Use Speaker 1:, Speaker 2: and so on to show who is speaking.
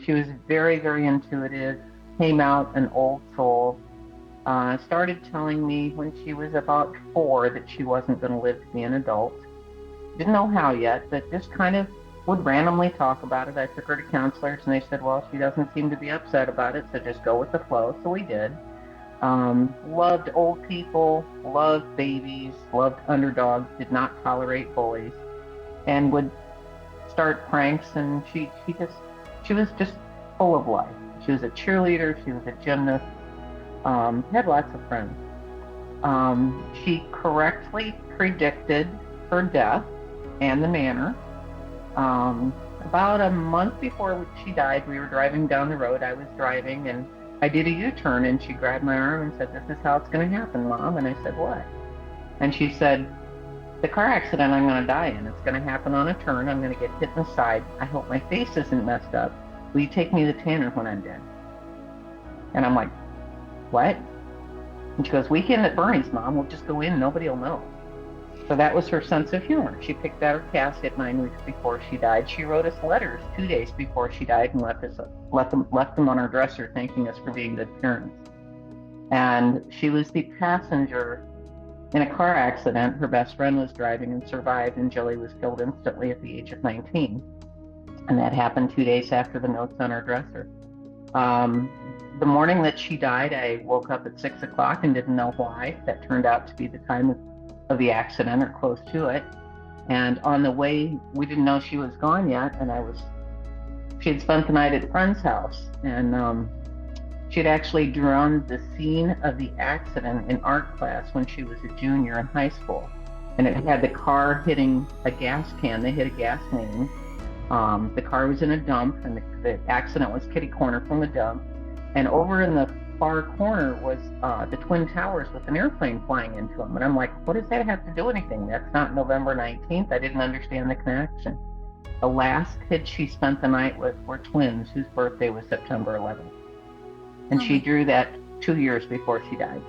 Speaker 1: She was very, very intuitive, came out an old soul, started telling me when she was about 4 that she wasn't going to live to be an adult. Didn't know how yet, but just kind of would randomly talk about it. I took her to counselors, and they said, well, she doesn't seem to be upset about it, so just go with the flow. So we did. Loved old people, loved babies, loved underdogs, did not tolerate bullies, and would start pranks. And she was just full of life. She was a cheerleader. She was a gymnast. Had lots of friends. She correctly predicted her death and the manner. About a month before she died, we were driving down the road. I was driving, and I did a U-turn, and she grabbed my arm and said, "This is how it's going to happen, Mom." And I said, "What?" And she said, "The car accident I'm going to die in. It's going to happen on a turn. I'm going to get hit in the side. I hope my face isn't messed up. Will you take me to Tanner when I'm dead?" And I'm like, "What?" And she goes, "Weekend at Bernie's, Mom. We'll just go in. Nobody will know." So that was her sense of humor. She picked out her casket 9 weeks before she died. She wrote us letters 2 days before she died and left them on her dresser, thanking us for being good parents. And she was the passenger in a car accident. Her best friend was driving and survived, and Jilly was killed instantly at the age of 19. And that happened 2 days after the notes on her dresser. The morning that she died, I woke up at 6 o'clock and didn't know why. That turned out to be the time of the accident or close to it. And on the way, we didn't know she was gone yet. And she had spent the night at a friend's house. And she had actually drawn the scene of the accident in art class when she was a junior in high school. And it had the car hitting a gas can. They hit a gas main. The car was in a dump, and the accident was kitty corner from the dump. And over in the far corner was the Twin Towers with an airplane flying into them. And I'm like, what does that have to do with anything? That's not November 19th. I didn't understand the connection. The last kids she spent the night with were twins whose birthday was September 11th. And she drew that 2 years before she died.